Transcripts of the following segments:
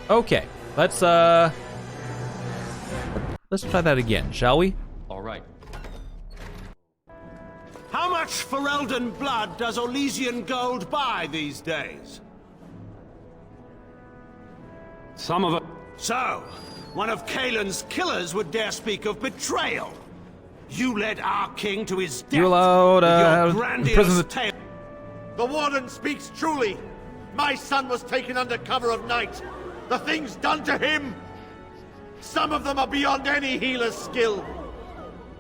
Okay, let's try that again, shall we? All right. How much Ferelden blood does Orlesian gold buy these days? Some of it. So, one of Kaelin's killers would dare speak of betrayal. You led our king to his death. You allowed with your grandiose tale. The Warden speaks truly. My son was taken under cover of night. The things done to him, some of them are beyond any healer's skill.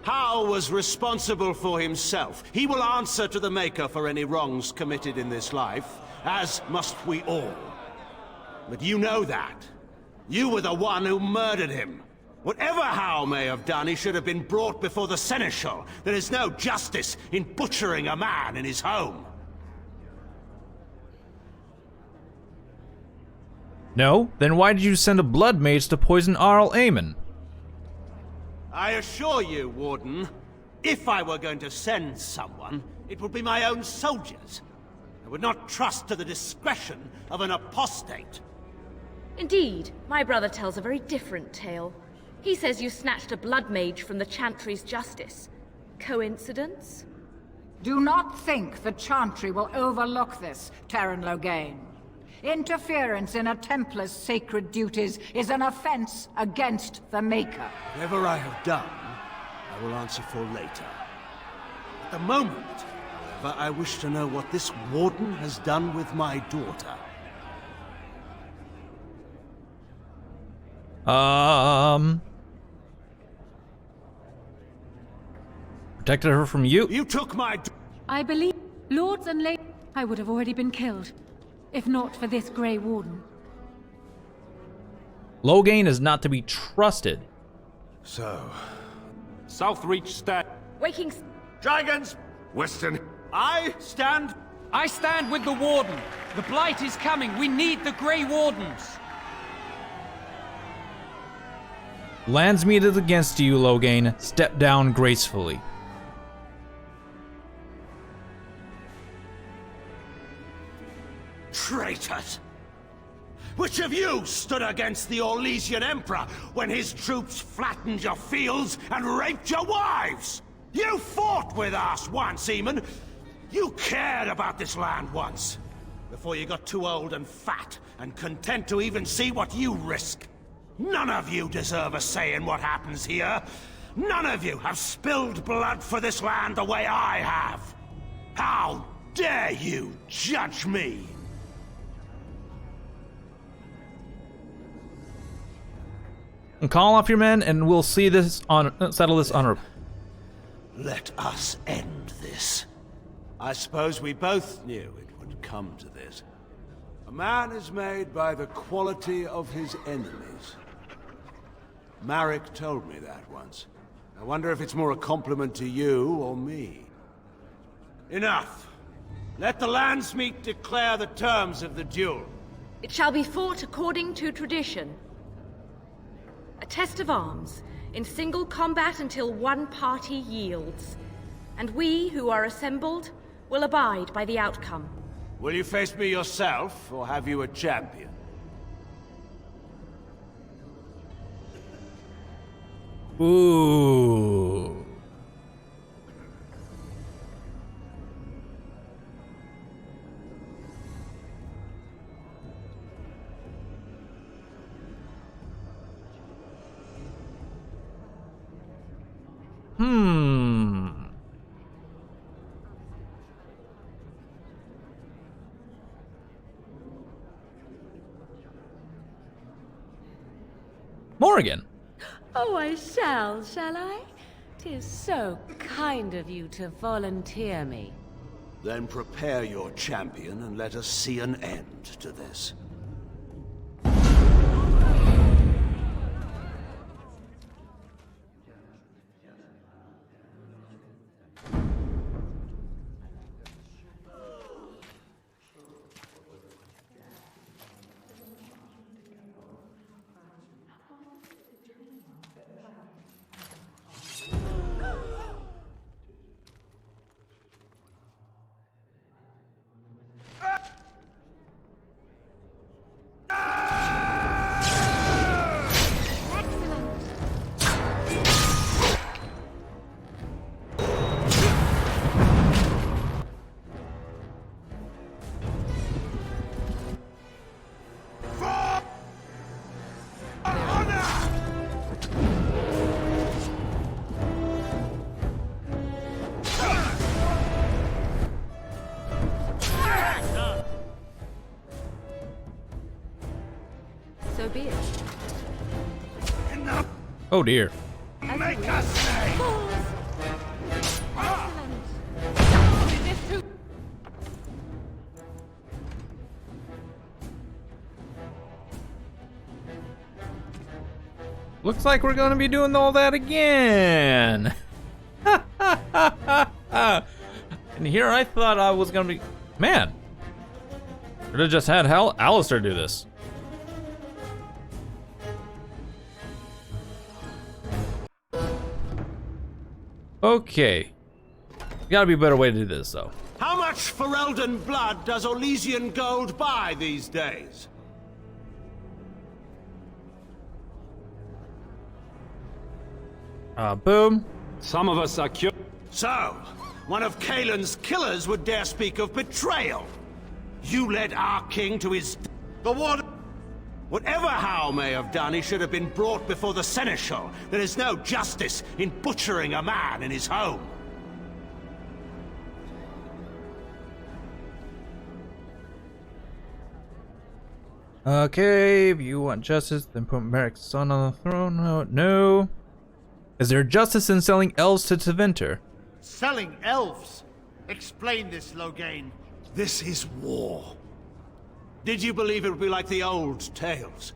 Hal was responsible for himself. He will answer to the Maker for any wrongs committed in this life, as must we all. But you know that. You were the one who murdered him. Whatever Hal may have done, he should have been brought before the Seneschal. There is no justice in butchering a man in his home. No? Then why did you send a blood mage to poison Arl Aemon? I assure you, Warden, if I were going to send someone, it would be my own soldiers. I would not trust to the discretion of an apostate. Indeed, my brother tells a very different tale. He says you snatched a blood mage from the Chantry's justice. Coincidence? Do not think the Chantry will overlook this, Terran Loghain. Interference in a Templar's sacred duties is an offense against the Maker. Whatever I have done, I will answer for later. At the moment, however, I wish to know what this Warden has done with my daughter. Protected her from you? You took my... I believe, lords and ladies, I would have already been killed, if not for this Grey Warden. Loghain is not to be trusted. So... Southreach stand. Waking... Dragons! Western... I stand... I stand with the Warden. The Blight is coming. We need the Grey Wardens. Landsmeet is against you, Loghain. Step down gracefully. Traitors! Which of you stood against the Orlesian Emperor when his troops flattened your fields and raped your wives? You fought with us once, Aemon. You cared about this land once. Before you got too old and fat and content to even see what you risk. None of you deserve a say in what happens here. None of you have spilled blood for this land the way I have. How dare you judge me? And call off your men, and we'll see this on settle this honorably. Let us end this. I suppose we both knew it would come to this. A man is made by the quality of his enemies. Marek told me that once. I wonder if it's more a compliment to you or me. Enough. Let the Landsmeet declare the terms of the duel. It shall be fought according to tradition. A test of arms, in single combat until one party yields. And we, who are assembled, will abide by the outcome. Will you face me yourself, or have you a champion? Ooh. Morrigan. Oh, I shall I? 'Tis so kind of you to volunteer me. Then prepare your champion and let us see an end to this. Oh dear. Make us say! Looks like we're gonna be doing all that again. And here I thought I was gonna be... Man. Should have just had Alistair do this. Okay. Gotta be a better way to do this, though. How much Ferelden blood does Orlesian gold buy these days? Boom. Some of us are So, one of Kaelin's killers would dare speak of betrayal. You led our king to his... The warden... Whatever Howe may have done, he should have been brought before the Seneschal. There is no justice in butchering a man in his home. Okay, if you want justice, then put Merrick's son on the throne. No. Is there justice in selling elves to Teventer? Selling elves? Explain this, Loghain. This is war. Did you believe it would be like the old tales?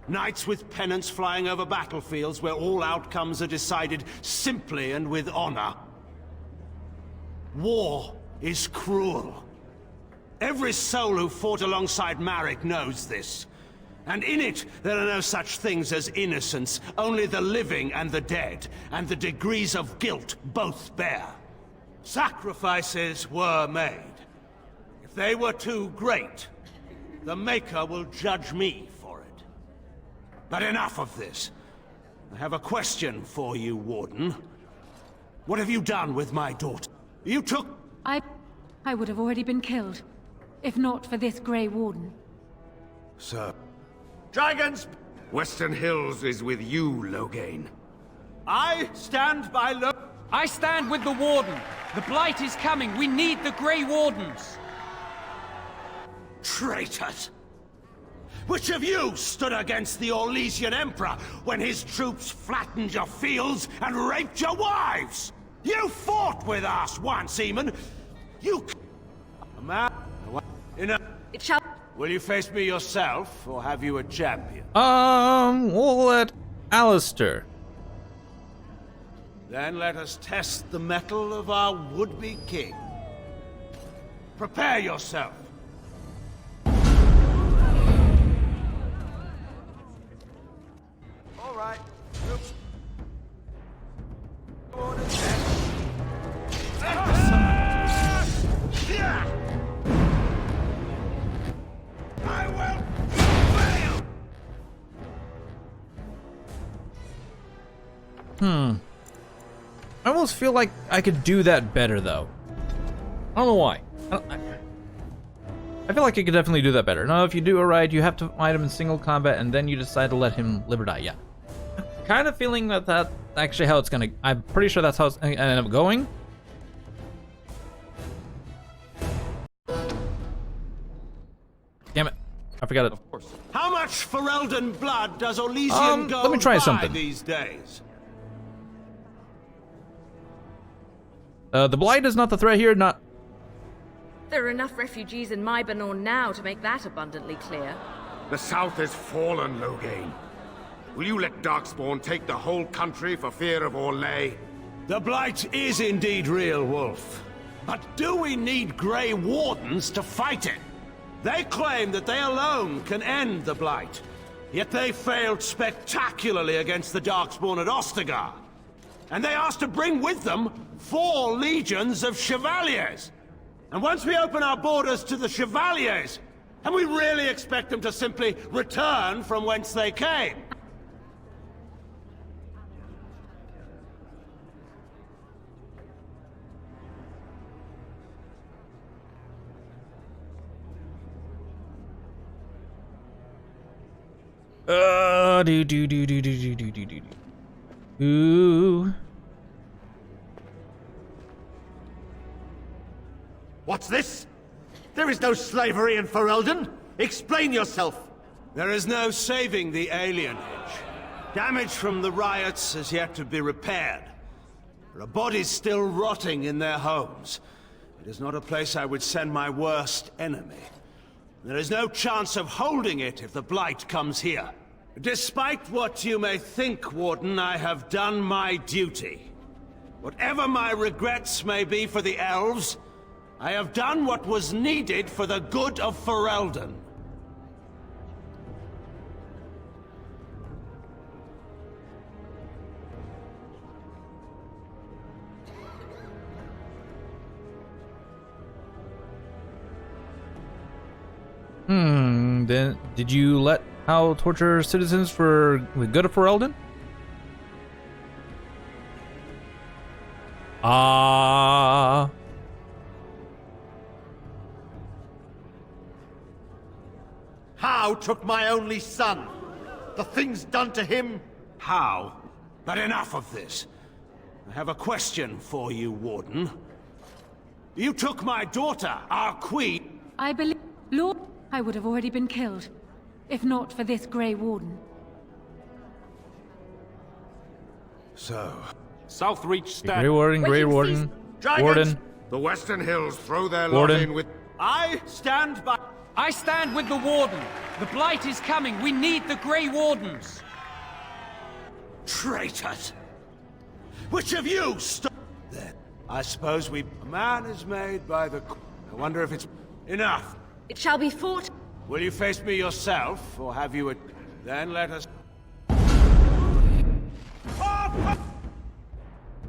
Knights with pennants flying over battlefields where all outcomes are decided simply and with honor. War is cruel. Every soul who fought alongside Marek knows this. And in it, there are no such things as innocence, only the living and the dead, and the degrees of guilt both bear. Sacrifices were made. If they were too great, the Maker will judge me for it. But enough of this. I have a question for you, Warden. What have you done with my daughter? You took... I would have already been killed, if not for this Grey Warden. Sir. Dragons! Western Hills is with you, Loghain. I stand by I stand with the Warden. The Blight is coming. We need the Grey Wardens. Traitors! Which of you stood against the Orlesian Emperor when his troops flattened your fields and raped your wives? You fought with us once, Eamon. You... A man... Enough. It shall... Will you face me yourself, or have you a champion? We'll let Alistair. Then let us test the mettle of our would-be king. Prepare yourself. All right. I will fail! I almost feel like I could do that better, though. I don't know why. I feel like I could definitely do that better. No, if you do it right, you have to fight him in single combat, and then you decide to let him live or die. Yeah. Kind of feeling that that's actually how it's gonna... I'm pretty sure that's how it's gonna end up going. Damn it. I forgot it. Of course. How much Ferelden blood does Orlesian gold let me try buy something. these days? The Blight is not the threat here, not... There are enough refugees in Mybanor now to make that abundantly clear. The South has fallen, Loghain. Will you let Darkspawn take the whole country for fear of Orlais? The Blight is indeed real, Wolf. But do we need Grey Wardens to fight it? They claim that they alone can end the Blight. Yet they failed spectacularly against the Darkspawn at Ostagar. And they asked to bring with them 4 legions of Chevaliers. And once we open our borders to the Chevaliers, and we really expect them to simply return from whence they came? Ooh. What's this? There is no slavery in Ferelden. Explain yourself. There is no saving the alienage. Damage from the riots has yet to be repaired. There are bodies still rotting in their homes. It is not a place I would send my worst enemy. There is no chance of holding it if the Blight comes here. Despite what you may think, Warden, I have done my duty. Whatever my regrets may be for the elves, I have done what was needed for the good of Ferelden. Then did you let Howl torture citizens for the good of Ferelden? Ah. How took my only son? The things done to him? How? But enough of this. I have a question for you, Warden. You took my daughter, our queen. I believe... Lord, I would have already been killed, if not for this Grey Warden. So... Southreach stand. Grey Warden, Grey Warden, Dragons! Warden. The Western Hills throw their Warden. lot in with... I stand by... I stand with the Warden. The Blight is coming. We need the Grey Wardens. Traitors! Which of you stood there? I suppose we... A man is made by the... I wonder if it's... Enough! It shall be fought. Will you face me yourself, or have you... Then let us...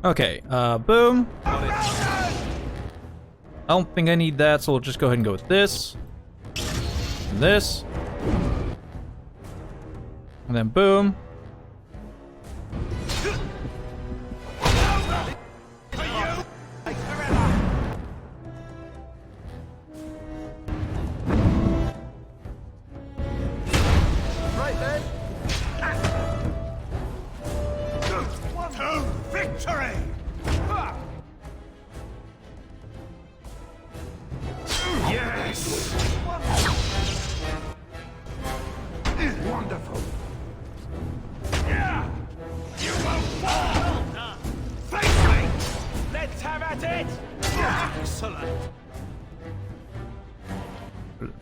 Okay, boom. I don't think I need that, so we'll just go ahead and go with this. And this. And then boom. To victory! Yes! Wonderful! Yeah! You won't fall! Face me! Let's have at it! Excellent!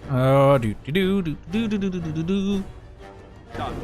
Oh, do do do do do do do do do do. Done.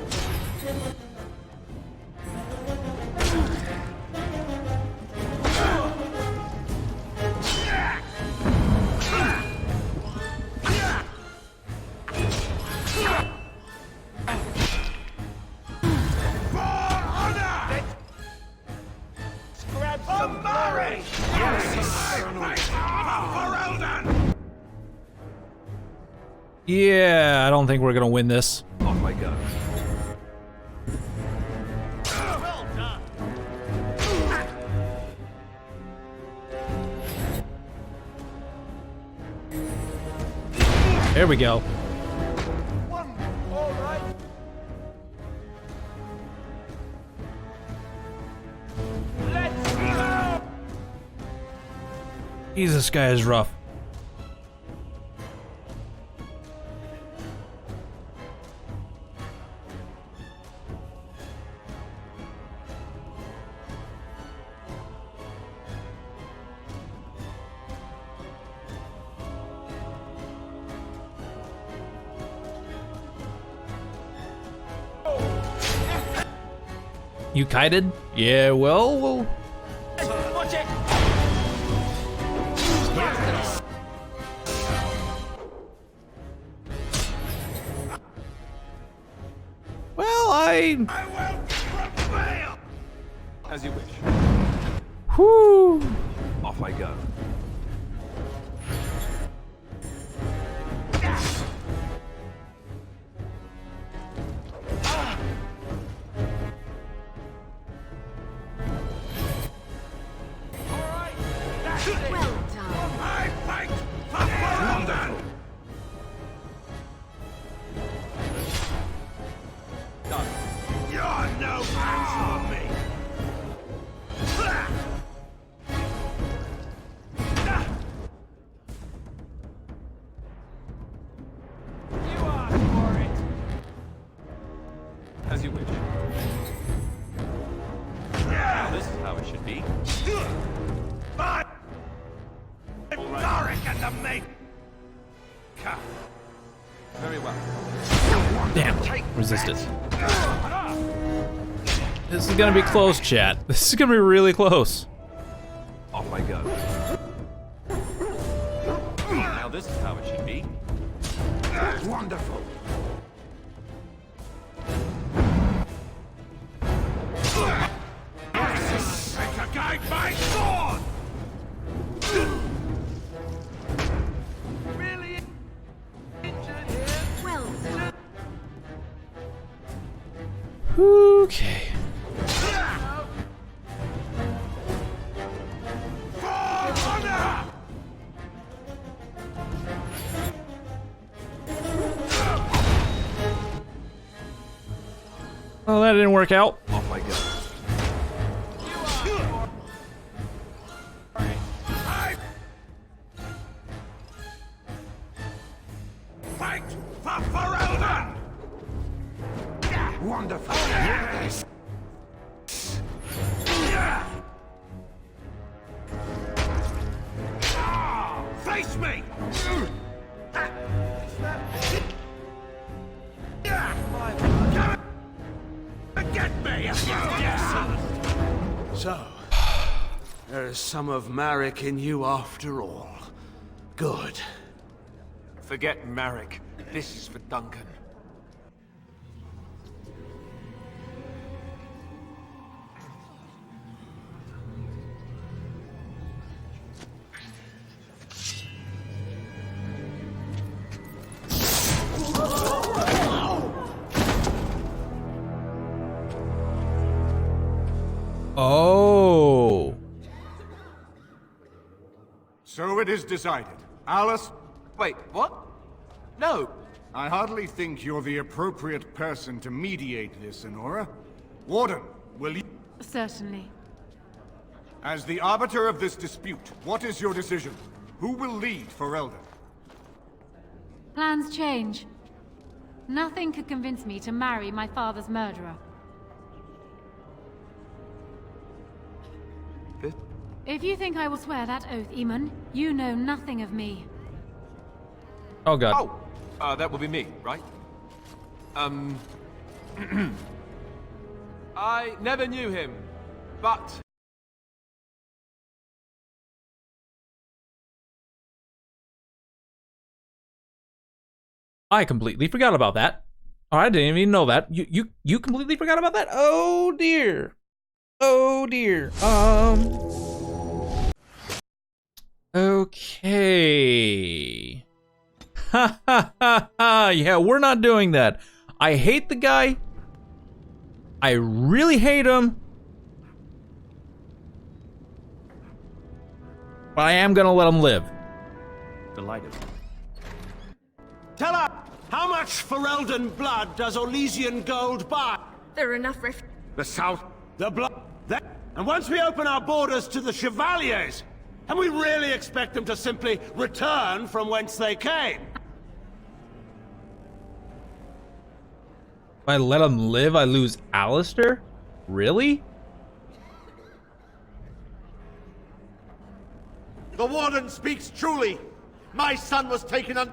Yeah, I don't think we're gonna win this. Off I go. There we go. All right. Let's go! Jesus, this guy is rough. You kited? Yeah, well... Watch it! Well, I will prevail! As you wish. Whoo! Off I go. Well done. I fight for Ferelden! You're no match for me! Very well. Damn, resisted. This is gonna be close, chat. This is gonna be really close. Off I go. Now this is how it should be. Wonderful. Take a guide my sword! Really injured here? Well, Okay. Well, that didn't work out. Off I go. Fight for Ferelden! Wonderful. Face me! Get me! So, there is some of Marek in you after all. Good. Forget Marek. This is for Duncan. Oh. So it is decided. Alice, Wait, what? No. I hardly think you're the appropriate person to mediate this, Honora. Warden, will you... Certainly. As the arbiter of this dispute, what is your decision? Who will lead Ferelden? Plans change. Nothing could convince me to marry my father's murderer. If you think I will swear that oath, Eamon, you know nothing of me. Oh god. Oh, that will be me, right? I never knew him, but... I completely forgot about that. Oh, I didn't even know that. You completely forgot about that? Oh dear. Oh dear. Okay. Ha ha ha ha. Yeah, we're not doing that. I hate the guy. I really hate him. But I am gonna let him live. Delighted. Tell her, how much Ferelden blood does Orlesian gold buy? there are enough The South... The blood. And once we open our borders to the Chevaliers, can we really expect them to simply return from whence they came? If I let him live, I lose Alistair? Really? The Warden speaks truly. My son was taken on...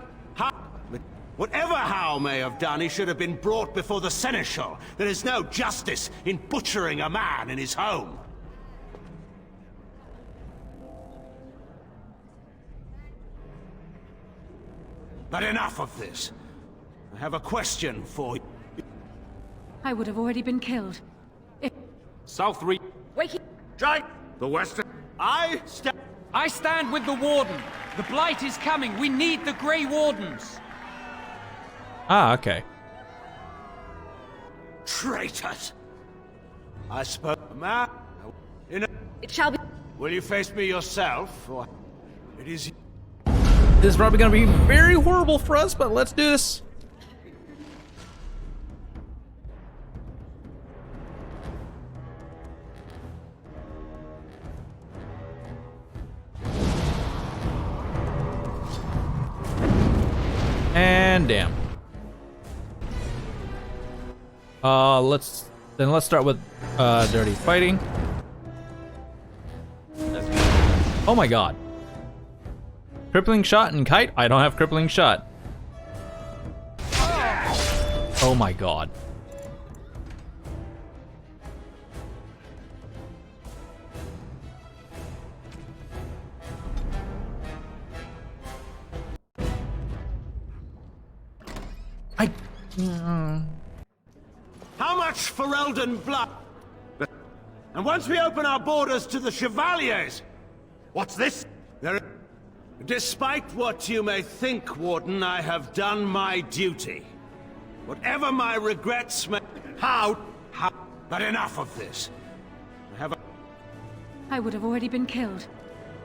Whatever Howe may have done, he should have been brought before the Seneschal. There is no justice in butchering a man in his home. But enough of this. I have a question for you. I would have already been killed. South Reach. Wake Drag The Western... I stand with the Warden. The Blight is coming. We need the Grey Wardens. Ah, okay. traitors! I spoke, man. It shall be. Will you face me yourself, or it is? This is probably gonna be very horrible for us, but let's do this. And damn. Let's start with dirty fighting. Oh my god. Crippling shot and kite? I don't have crippling shot. Oh my god. How much Ferelden blood? And once we open our borders to the Chevaliers... What's this? Despite what you may think, Warden, I have done my duty. Whatever my regrets may... How? But enough of this. I would have already been killed.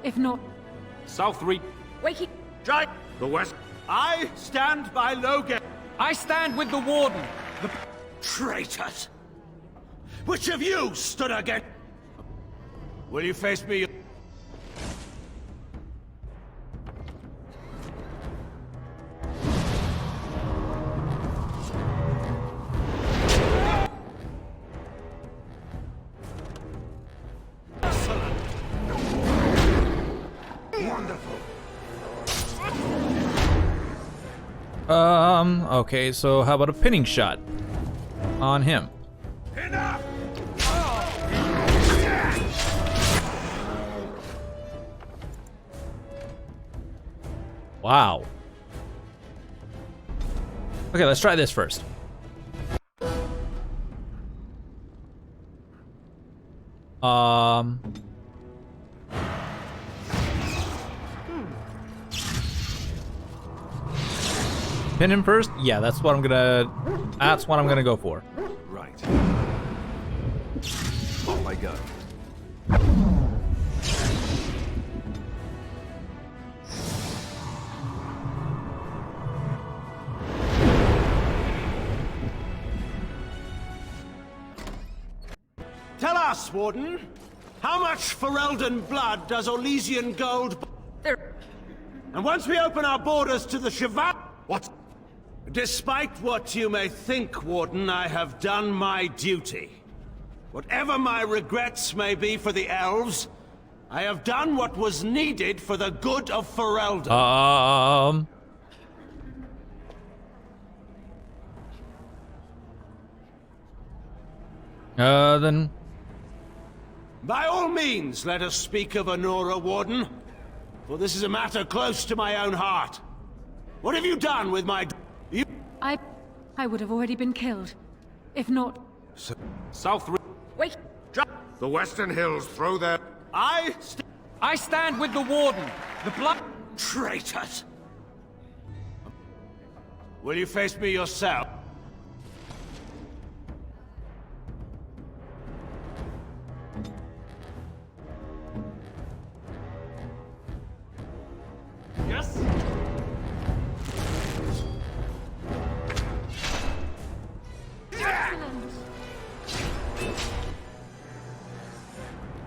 If not... South Reach. Wakey. Strike! The west. I stand by Logan. I stand with the Warden. The... Traitors! Which of you stood against... Will you face me? Okay, so how about a pinning shot on him? Enough! Wow. Okay, let's try this first. Pin him first? Yeah, that's what I'm gonna go for. Right. Off I go. Tell us, Warden, how much Ferelden blood does Orlesian gold... There. And once we open our borders to the Chevaliers... What? Despite what you may think, Warden, I have done my duty. Whatever my regrets may be for the elves, I have done what was needed for the good of Ferelden. Then... By all means, let us speak of Honora, Warden. For this is a matter close to my own heart. What have you done with my... I would have already been killed. If not... South Reach. Wait. The western hills throw their... I stand with the Warden. The blood... Traitors! Will you face me yourself? Yes?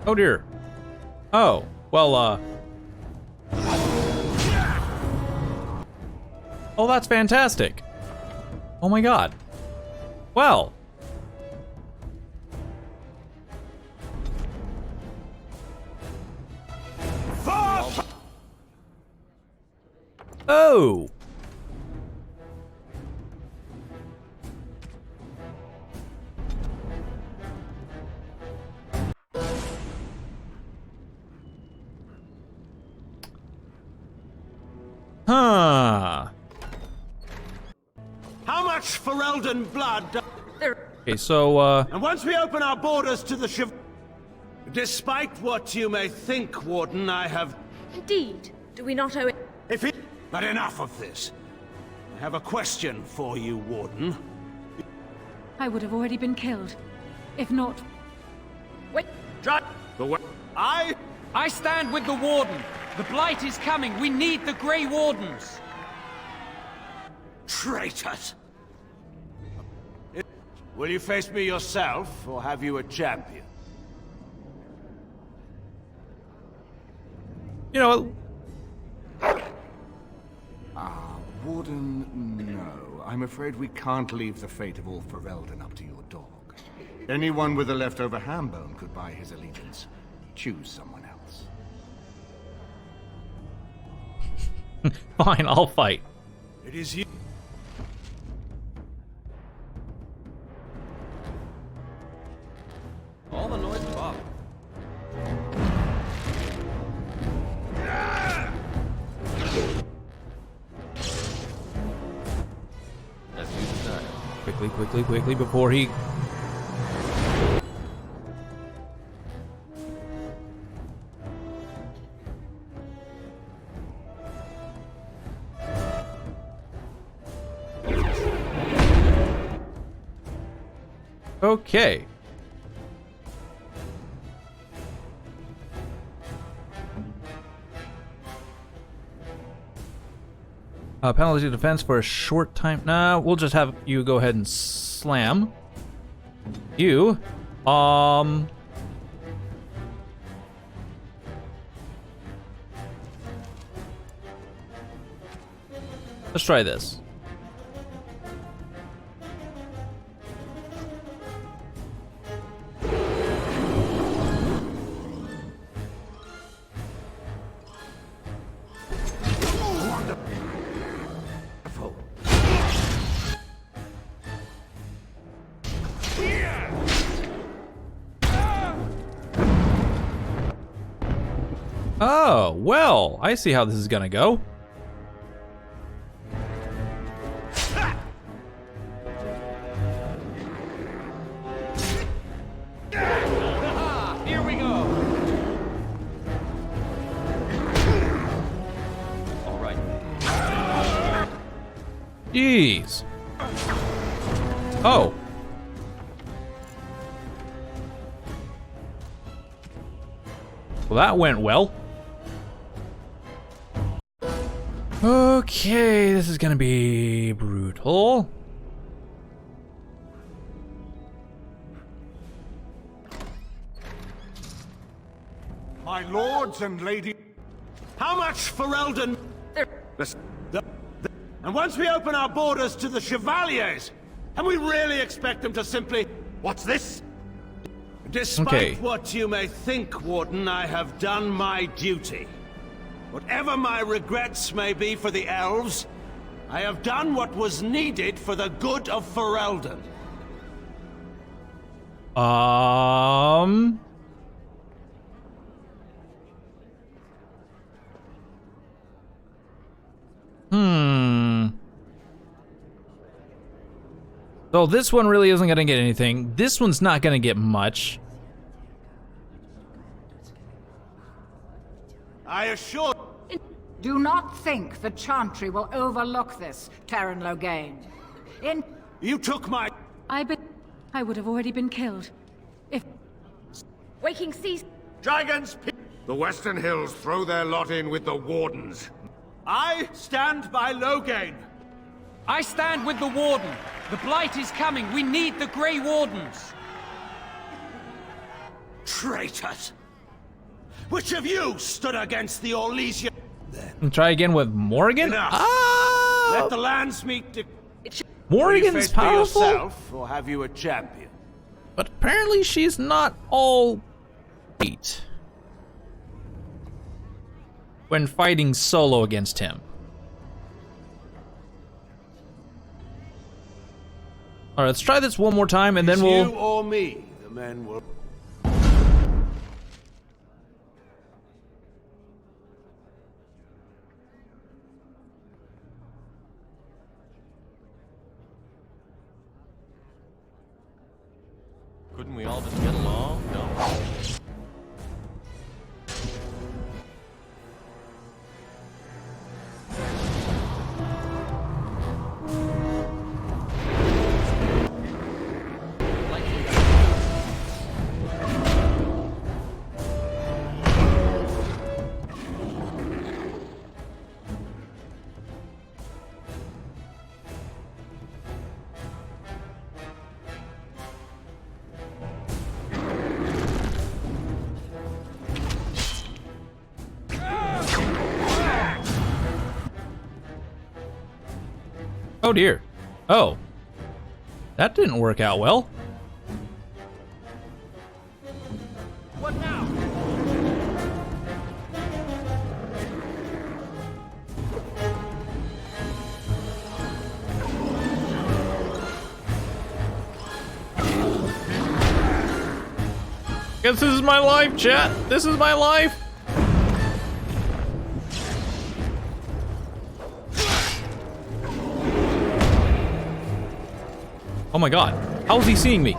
Oh dear. Oh, well, oh, that's fantastic. Oh my god. Well. Oh. Huh. How much Ferelden blood does... Okay, so, And once we open our borders to the Despite what you may think, Warden, I have... Indeed. Do we not owe it? But enough of this. I have a question for you, Warden. I would have already been killed. If not... Wait. The west. I stand with the Warden. The Blight is coming. We need the Grey Wardens. Traitors! Will you face me yourself, or have you a champion? you know what? Warden, no. I'm afraid we can't leave the fate of all Ferelden up to your dog. Anyone with a leftover ham bone could buy his allegiance. Choose someone else. Fine, I'll fight. It is you. Quickly, quickly, quickly, before he... Okay. Penalty defense for a short time. Nah, we'll just have you go ahead and slam. You, let's try this. Oh, well, I see how this is gonna go. Here we go. All right. Jeez. Oh. Well, that went well. Okay, this is gonna be brutal. My lords and ladies, how much for Eldon? And once we open our borders to the Chevaliers, can we really expect them to simply... What's this? Despite what you may think, Warden, I have done my duty. Whatever my regrets may be for the elves, I have done what was needed for the good of Ferelden. So this one really isn't gonna get anything. This one's not gonna get much. I assure... Do not think the Chantry will overlook this, Terran Logain. You took my... I would have already been killed. If... Waking seas... Dragons! The Western Hills throw their lot in with the Wardens. I stand by Logain. I stand with the Warden. The Blight is coming. We need the Grey Wardens. Traitors! Which of you stood against the Orlesian... And try again with Morrigan? Enough. Ah! Let the lands meet... Morrigan's powerful? Yourself, or have you a champion? But apparently she's not all beat when fighting solo against him. All right, let's try this one more time, and then we'll... You or me, the men will... Couldn't we all just get along? No. Oh dear. Oh. That didn't work out well. What now? Guess this is my life, chat. This is my life. Oh my god. How is he seeing me?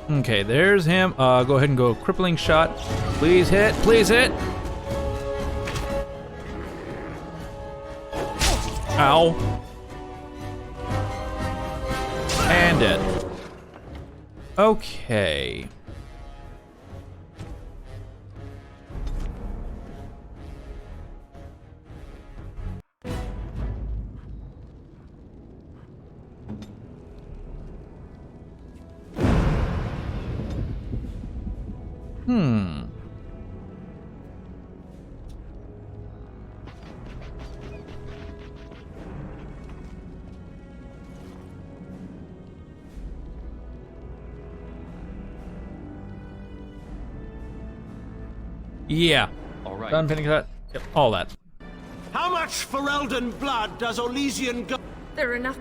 Okay, there's him. Go ahead and go crippling shot. Please hit. Please hit. Ow. And dead. Okay. Yeah. All right. Done pinning that. Yep, all that. How much Ferelden blood does Orlesian go? There are enough.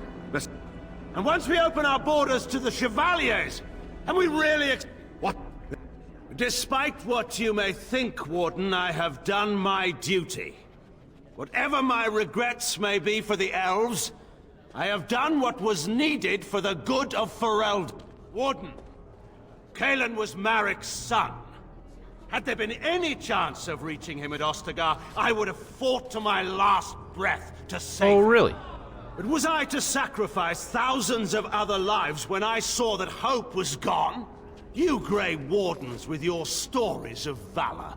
And once we open our borders to the Chevaliers, and we really What? Despite what you may think, Warden, I have done my duty. Whatever my regrets may be for the elves, I have done what was needed for the good of Ferelden. Warden, Cailan was Marik's son. Had there been any chance of reaching him at Ostagar, I would have fought to my last breath to save him. Oh, really? But was I to sacrifice thousands of other lives when I saw that hope was gone? You Grey Wardens with your stories of valor.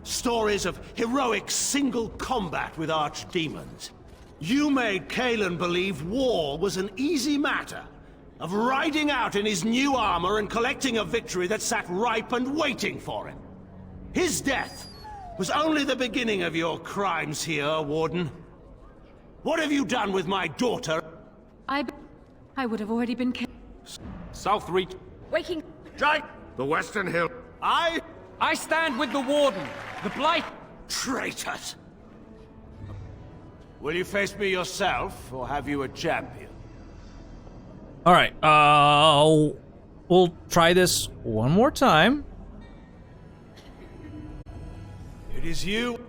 Stories of heroic single combat with archdemons. You made Cailan believe war was an easy matter. Of riding out in his new armor and collecting a victory that sat ripe and waiting for him. His death was only the beginning of your crimes here, Warden. What have you done with my daughter? I would have already been killed. South Reach. Waking. Strike! The Western Hill. I... I stand with the Warden. The Blight. Traitors! Will you face me yourself, or have you a champion? Alright, we'll try this one more time. It is you...